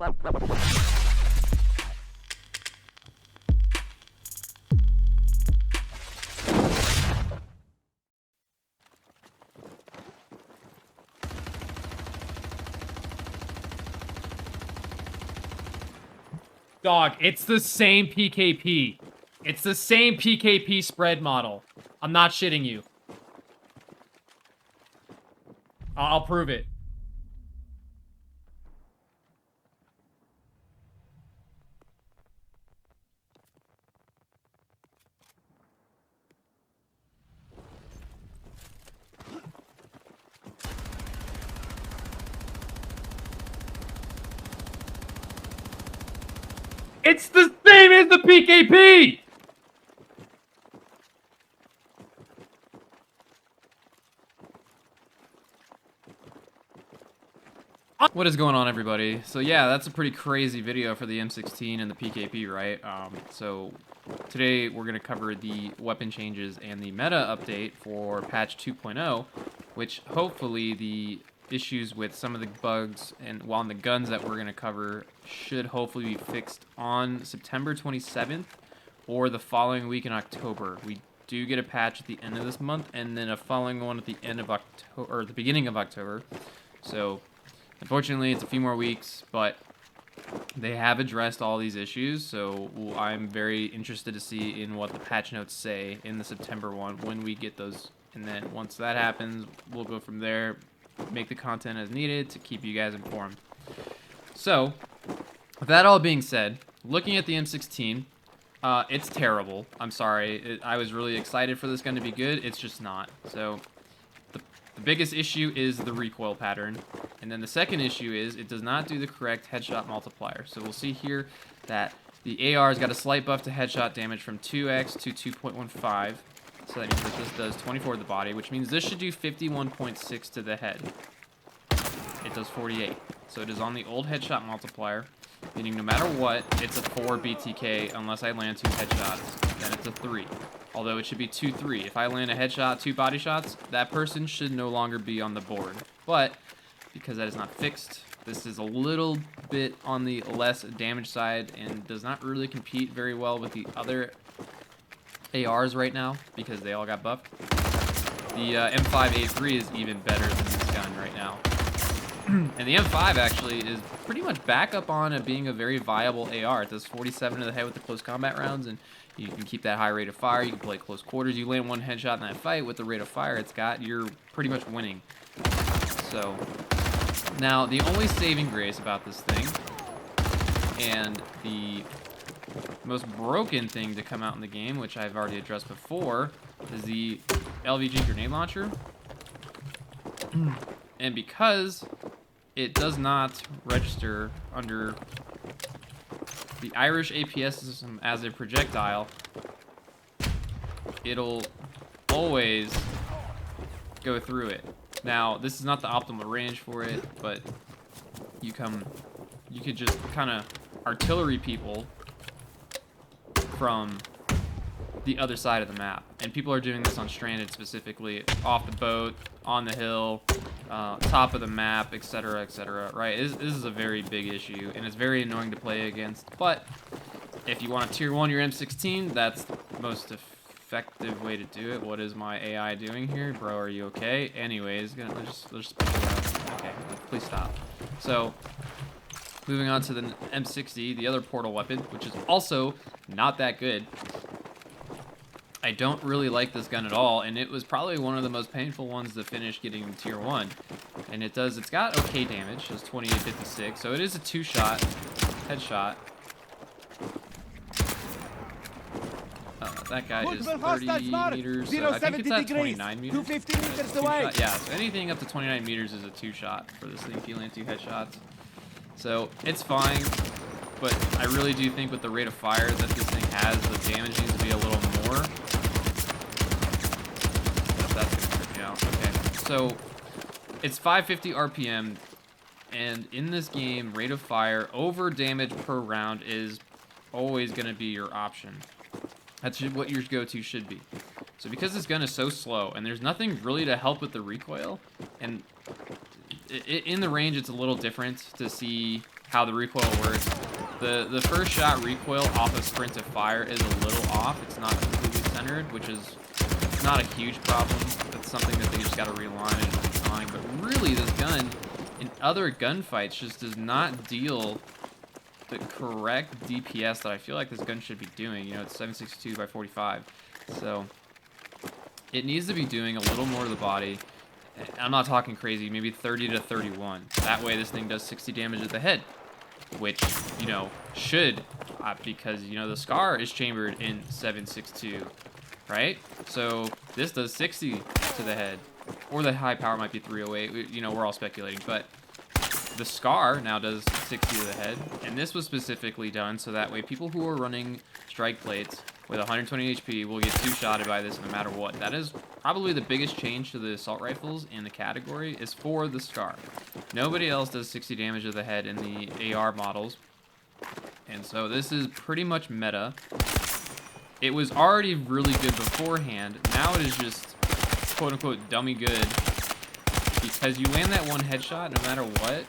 Dog, it's the same PKP. It's the same PKP spread model. I'm not shitting you. I'll prove it. It's the same as the PKP! What is going on, everybody? So yeah, that's a pretty crazy video for the M16 and the PKP, right? So today we're going to cover the weapon changes and the meta update for patch 2.0, which hopefully the issues with some of the bugs and on the guns that we're going to cover should hopefully be fixed on September 27th or the following week in October. We do get a patch at the end of this month and then a following one at the end of October, or the beginning of October. So unfortunately, it's a few more weeks, but they have addressed all these issues, so I'm very interested to see in what the patch notes say in the September one when we get those. And then once that happens, we'll go from there, make the content as needed to keep you guys informed. So, with that all being said, looking at the M16, it's terrible. I'm sorry. I was really excited for this gun to be good. It's just not. So, the biggest issue is the recoil pattern. And then the second issue is it does not do the correct headshot multiplier. So we'll see here that the AR's got a slight buff to headshot damage from 2x to 2.15. So that means that this does 24 to the body, which means this should do 51.6 to the head. It does 48. So it is on the old headshot multiplier, meaning no matter what, it's a 4 BTK unless I land 2 headshots. Then it's a 3. Although it should be 2-3. If I land a headshot, 2 body shots, that person should no longer be on the board. But because that is not fixed, this is a little bit on the less damage side and does not really compete very well with the other ARs right now because they all got buffed. The M5A3 is even better than this gun right now. And the M5 actually is pretty much back up on being a very viable AR. It does 47 to the head with the close combat rounds, and you can keep that high rate of fire. You can play close quarters. You land one headshot in that fight with the rate of fire it's got, you're pretty much winning. So now the only saving grace about this thing, and the most broken thing to come out in the game, which I've already addressed before, is the Lvg Grenade Launcher. And because it does not register under the Irish APS system as a projectile, it'll always go through it. Now, this is not the optimal range for it, but you could just kind of artillery people from the other side of the map. And people are doing this on Stranded specifically, off the boat, on the hill, top of the map, etc., etc., right? This is a very big issue, and it's very annoying to play against. But if you want to tier 1 your M16, that's the most effective way to do it. What is my AI doing here? Bro, are you okay? Anyways, let's just okay, please stop. So, moving on to the M60, the other portal weapon, which is also not that good. I don't really like this gun at all, and it was probably one of the most painful ones to finish getting tier 1. And it's got okay damage, it's 2856, so it is a 2-shot headshot. That guy is 30 meters, so I think it's at 29 meters. 250 meters away. Yeah, so anything up to 29 meters is a 2-shot for this thing if you land 2 headshots. So it's fine, but I really do think with the rate of fire that this thing has, the damage needs to be a little more. That's gonna freak me out. Okay, so it's 550 RPM, and in this game, rate of fire over damage per round is always gonna be your option. That's what your go-to should be. So because this gun is so slow, and there's nothing really to help with the recoil, and in the range it's a little different to see how the recoil works. The first shot recoil off of sprint to fire is a little off. It's not completely centered, which is not a huge problem. That's something that they just got to realign and it'll be fine. But really, this gun in other gunfights just does not deal the correct DPS that I feel like this gun should be doing. You know, it's 762 by 45. So it needs to be doing a little more to the body. I'm not talking crazy, maybe 30 to 31. That way this thing does 60 damage at the head, which, you know, should, because, you know, the SCAR is chambered in 762, right? So this does 60 to the head, or the high power might be 308. You know, we're all speculating, but the SCAR now does 60 to the head, and this was specifically done so that way people who are running strike plates with 120 HP will get two-shotted by this no matter what. That is probably the biggest change to the assault rifles in the category, is for the SCAR. Nobody else does 60 damage to the head in the AR models, and so this is pretty much meta. It was already really good beforehand. Now it is just quote-unquote dummy good, because you land that one headshot no matter what.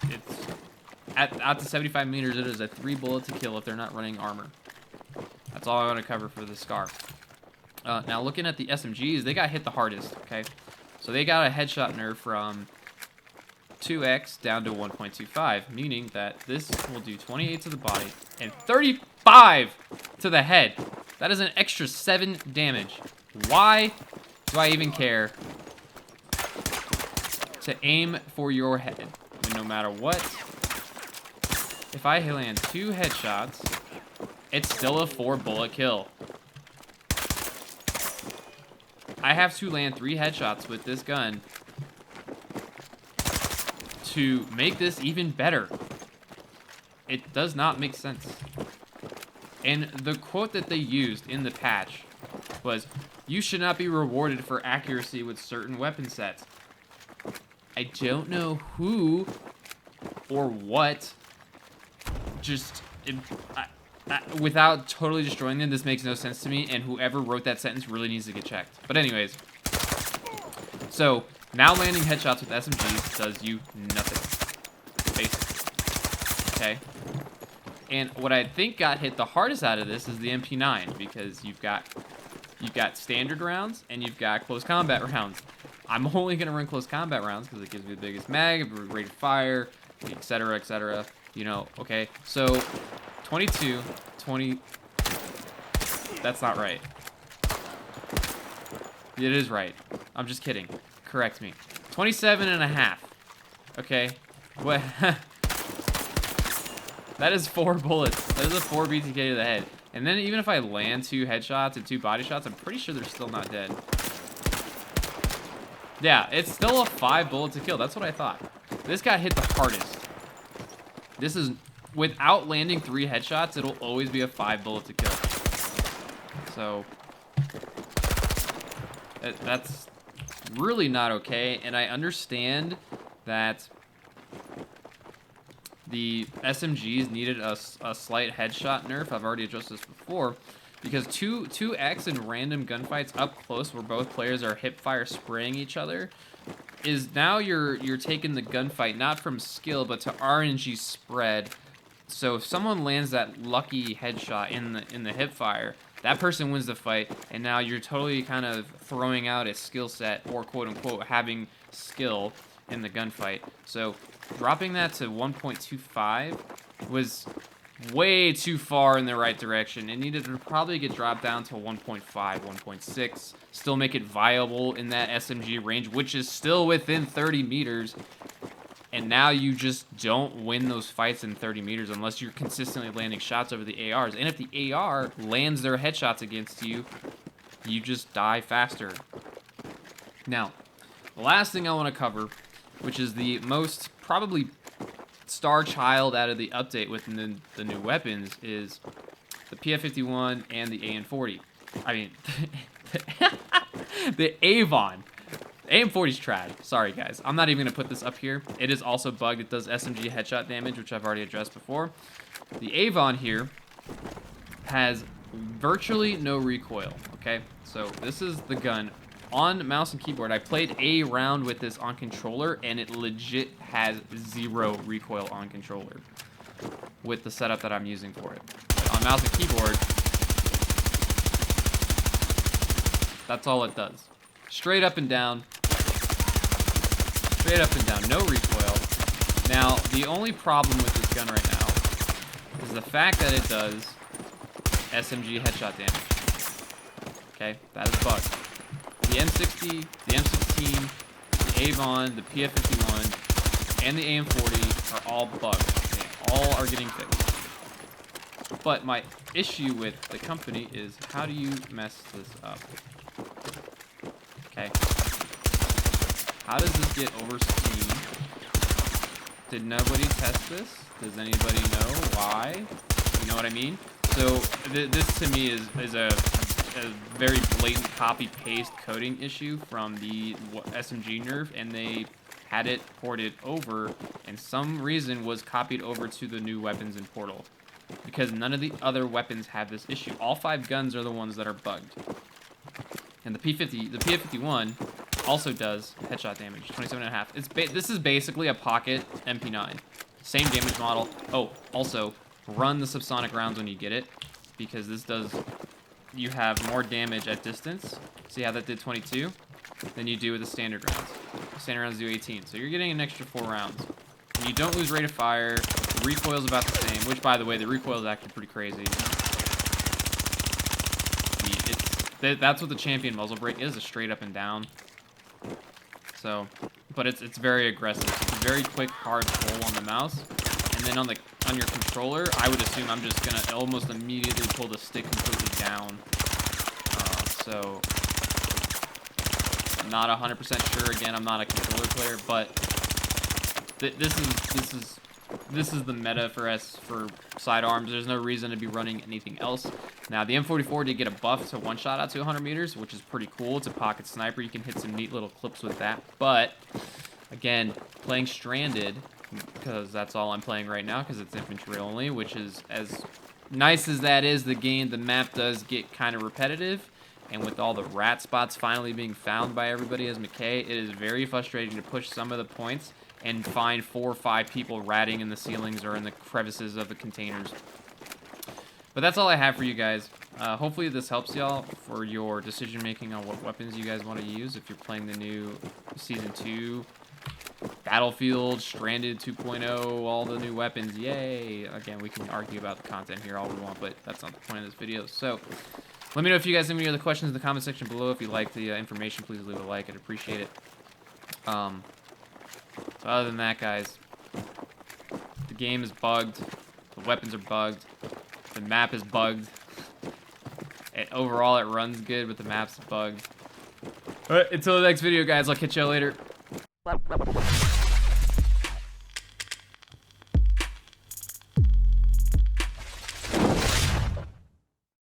It's out to 75 meters. It is a 3-bullet to kill if they're not running armor. That's all I want to cover for the SCAR. Now looking at the SMGs, they got hit the hardest. Okay, so they got a headshot nerf from 2x down to 1.25, meaning that this will do 28 to the body and 35 to the head. That is an extra 7 damage. Why do I even care to aim for your head? I mean, no matter what, if I land 2 headshots, it's still a 4-bullet kill. I have to land 3 headshots with this gun to make this even better. It does not make sense. And the quote that they used in the patch was, "You should not be rewarded for accuracy with certain weapon sets." I don't know who or what just... without totally destroying them, this makes no sense to me, and whoever wrote that sentence really needs to get checked. But anyways, so now landing headshots with SMGs does you nothing, basically. Okay, and what I think got hit the hardest out of this is the MP9, because you've got standard rounds and you've got close combat rounds. I'm only gonna run close combat rounds because it gives me the biggest mag, rate of fire, etc., etc. You know, okay, so 22, 20, that's not right. It is right. I'm just kidding. Correct me. 27 and a half. Okay. What? That is 4 bullets. That is a 4 BTK to the head. And then even if I land 2 headshots and 2 body shots, I'm pretty sure they're still not dead. Yeah, it's still a 5-bullet to kill. That's what I thought. This got hit the hardest. This is... Without landing 3 headshots, it'll always be a 5-bullet to kill. So that's really not okay. And I understand that the SMGs needed a slight headshot nerf. I've already addressed this before, because 2x in random gunfights up close where both players are hip fire spraying each other is now you're taking the gunfight not from skill but to RNG spread. So if someone lands that lucky headshot in the hip fire, that person wins the fight, and now you're totally kind of throwing out a skill set, or quote unquote having skill in the gunfight. So dropping that to 1.25 was way too far in the right direction. It needed to probably get dropped down to 1.5, 1.6, still make it viable in that SMG range, which is still within 30 meters. And now you just don't win those fights in 30 meters unless you're consistently landing shots over the ARs. And if the AR lands their headshots against you, you just die faster. Now, the last thing I want to cover, which is the most probably star child out of the update within the new weapons, is the PF51 and the AN40. I mean, the Avon. Am40's trash. Sorry, guys. I'm not even going to put this up here. It is also bugged. It does SMG headshot damage, which I've already addressed before. The Avon here has virtually no recoil, okay? So this is the gun on mouse and keyboard, I played a round with this on controller, and it legit has 0 recoil on controller with the setup that I'm using for it. But on mouse and keyboard, that's all it does. Straight up and down. Straight up and down, no recoil. Now, the only problem with this gun right now is the fact that it does SMG headshot damage. Okay, that is bugged. The M60, the M16, the Avon, the PF51, and the AM40 are all bugged. They all are getting fixed. But my issue with the company is, how do you mess this up? Okay. How does this get overseen? Did nobody test this? Does anybody know why? You know what I mean? So this to me is a very blatant copy-paste coding issue from the SMG Nerf, and they had it ported over, and some reason was copied over to the new weapons in Portal, because none of the other weapons have this issue. All 5 guns are the ones that are bugged, and the PF51 also does headshot damage, 27.5. This is basically a pocket MP9, same damage model. Oh, also run the subsonic rounds when you get it, because this does. You have more damage at distance. See how that did 22? Than you do with the standard rounds. The standard rounds do 18, so you're getting an extra 4 rounds. And you don't lose rate of fire. The recoil's about the same, which, by the way, the recoil is actually pretty crazy. That's what the champion muzzle brake is, a straight up and down. So, but it's very aggressive. It's a very quick, hard pull on the mouse. And then on your controller, I would assume I'm just gonna almost immediately pull the stick completely down. So I'm not 100% sure. Again, I'm not a controller player, but this is the meta for sidearms. There's no reason to be running anything else. Now, the M44 did get a buff to one-shot out to 100 meters, which is pretty cool. It's a pocket sniper. You can hit some neat little clips with that. But again, playing Stranded, because that's all I'm playing right now, because it's infantry only, which is, as nice as that is, the map does get kind of repetitive, and with all the rat spots finally being found by everybody as McKay, it is very frustrating to push some of the points and find 4 or 5 people ratting in the ceilings or in the crevices of the containers. But that's all I have for you guys. Hopefully this helps y'all for your decision making on what weapons you guys want to use if you're playing the new Season 2, BattleField, Stranded 2.0, all the new weapons, yay! Again, we can argue about the content here all we want, but that's not the point of this video. So, let me know if you guys have any other questions in the comment section below. If you like the information, please leave a like. I'd appreciate it. So other than that, guys, the game is bugged. The weapons are bugged. The map is bugged. Overall, it runs good, but the map's bugged. Alright, until the next video, guys, I'll catch y'all later.